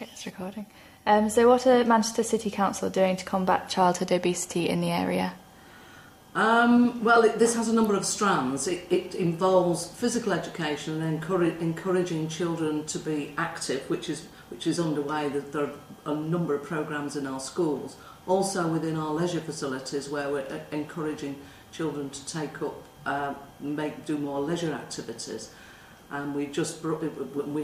Okay, it's recording. So what are Manchester City Council doing to combat childhood obesity in the area? Well, this has a number of strands. It involves physical education and encouraging children to be active, which is underway. There are a number of programmes in our schools. Also within our leisure facilities, where we're encouraging children to take up, do more leisure activities. And we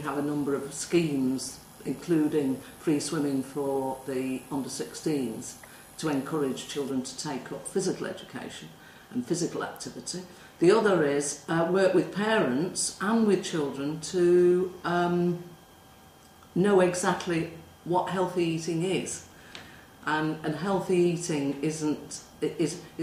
have a number of schemes, including free swimming for the under-16s, to encourage children to take up physical education and physical activity. The other is work with parents and with children to know exactly what healthy eating is. And healthy eating is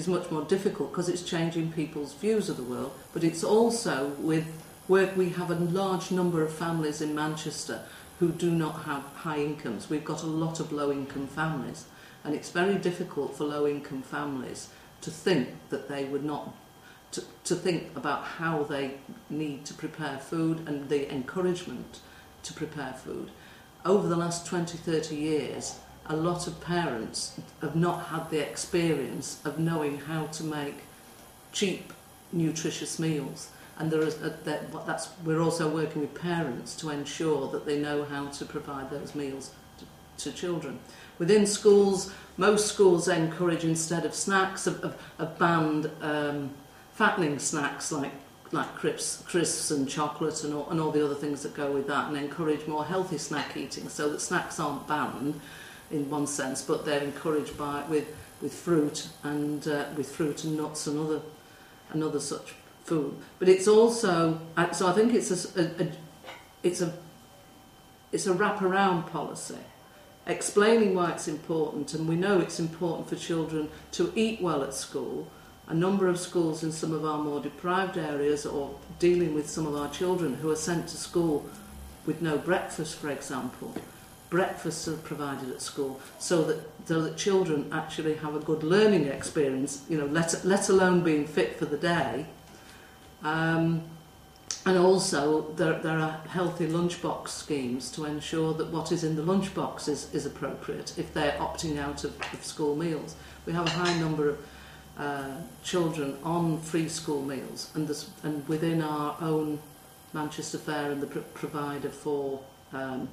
much more difficult because it's changing people's views of the world, but it's also with work. We have a large number of families in Manchester who do not have high incomes. We've got a lot of low-income families, and it's very difficult for low-income families to think that they would not, to think about how they need to prepare food and the encouragement to prepare food. Over the last 20-30 years, a lot of parents have not had the experience of knowing how to make cheap, nutritious meals. And we're also working with parents to ensure that they know how to provide those meals to children. Within schools, most schools encourage, instead of snacks, have banned fattening snacks like crisps and chocolate and all the other things that go with that, and encourage more healthy snack eating, so that snacks aren't banned in one sense, but they're encouraged with fruit and nuts and other such food. But it's also, so I think it's a wraparound policy, explaining why it's important. And we know it's important for children to eat well at school. A number of schools in some of our more deprived areas, or dealing with some of our children who are sent to school with no breakfast, for example. Breakfasts are provided at school so that children actually have a good learning experience, let alone being fit for the day. And also there are healthy lunchbox schemes to ensure that what is in the lunchbox is appropriate if they're opting out of school meals. We have a high number of children on free school meals, and within our own Manchester Fair and the provider for a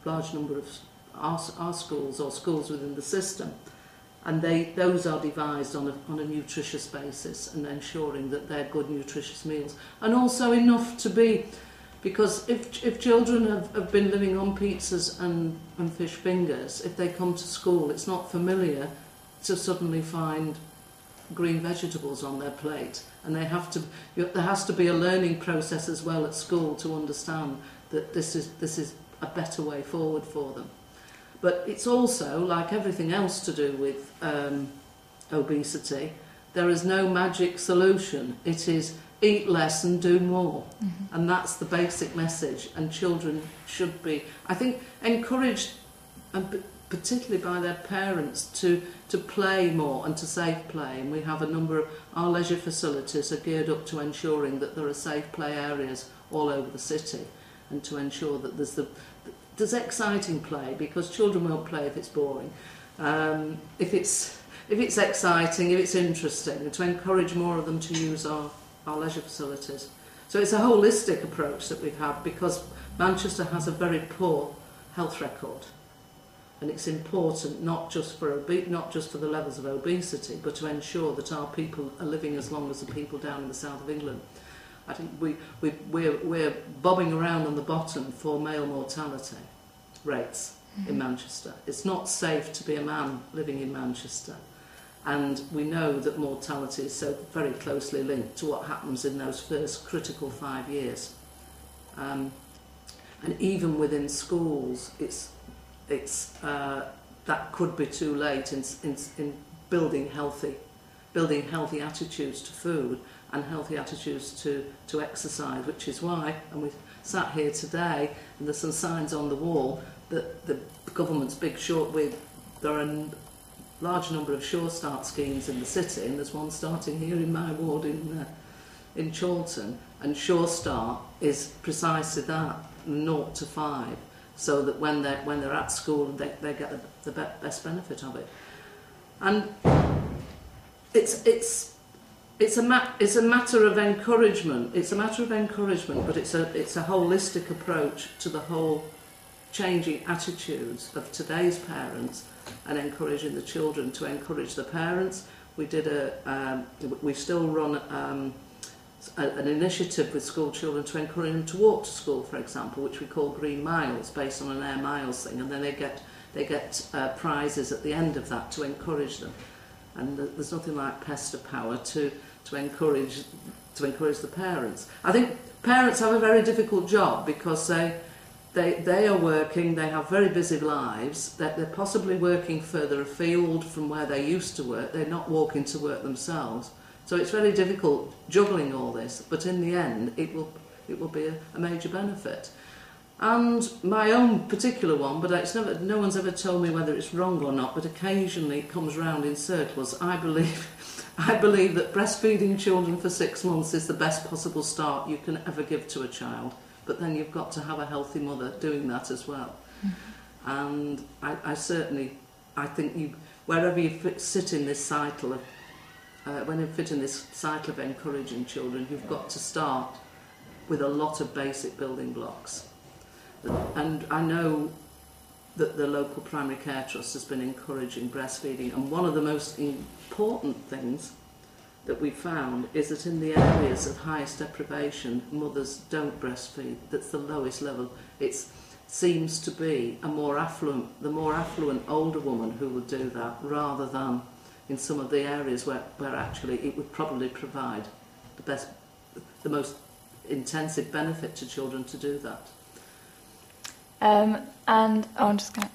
large number of our schools or schools within the system. And those are devised on a nutritious basis, and ensuring that they're good nutritious meals. And also enough to be, because if children have been living on pizzas and fish fingers, if they come to school, it's not familiar to suddenly find green vegetables on their plate. And there has to be a learning process as well at school to understand that this is a better way forward for them. But it's also, like everything else to do with obesity, there is no magic solution. It is eat less and do more. Mm-hmm. And that's the basic message. And children should be, I think, encouraged, and particularly by their parents, to play more and to safe play. And we have a number of our leisure facilities are geared up to ensuring that there are safe play areas all over the city, and to ensure that there's exciting play, because children won't play if it's boring. If it's exciting, if it's interesting, and to encourage more of them to use our leisure facilities. So it's a holistic approach that we've had, because Manchester has a very poor health record, and it's important not just for the levels of obesity, but to ensure that our people are living as long as the people down in the south of England. I think we're bobbing around on the bottom for male mortality rates in Manchester. It's not safe to be a man living in Manchester, and we know that mortality is so very closely linked to what happens in those first critical 5 years. And even within schools, that could be too late in building healthy attitudes to food and healthy attitudes to exercise, which is why, and we've sat here today, and there's some signs on the wall that the government's there are a large number of Sure Start schemes in the city, and there's one starting here in my ward in Chorlton, and Sure Start is precisely that, 0 to 5. so that when they're at school, they get the best benefit of it. And it's a matter of encouragement. It's a matter of encouragement, but it's a holistic approach to the whole changing attitudes of today's parents and encouraging the children to encourage the parents. We still run an initiative with school children to encourage them to walk to school, for example, which we call Green Miles, based on an Air Miles thing, and then they get prizes at the end of that to encourage them. And there's nothing like pester power to encourage the parents. I think parents have a very difficult job because they are working, they have very busy lives, they're possibly working further afield from where they used to work, they're not walking to work themselves. So it's very difficult juggling all this, but in the end it will be a major benefit. And my own particular one, but no one's ever told me whether it's wrong or not, but occasionally it comes round in circles. I believe that breastfeeding children for 6 months is the best possible start you can ever give to a child. But then you've got to have a healthy mother doing that as well. Mm-hmm. And I think wherever you sit in this cycle of, encouraging children, you've got to start with a lot of basic building blocks. And I know that the local primary care trust has been encouraging breastfeeding, and one of the most important things that we found is that in the areas of highest deprivation, mothers don't breastfeed. That's the lowest level. It seems to be the more affluent older woman who would do that, rather than in some of the areas where actually it would probably provide the most intensive benefit to children to do that. And I'm just going to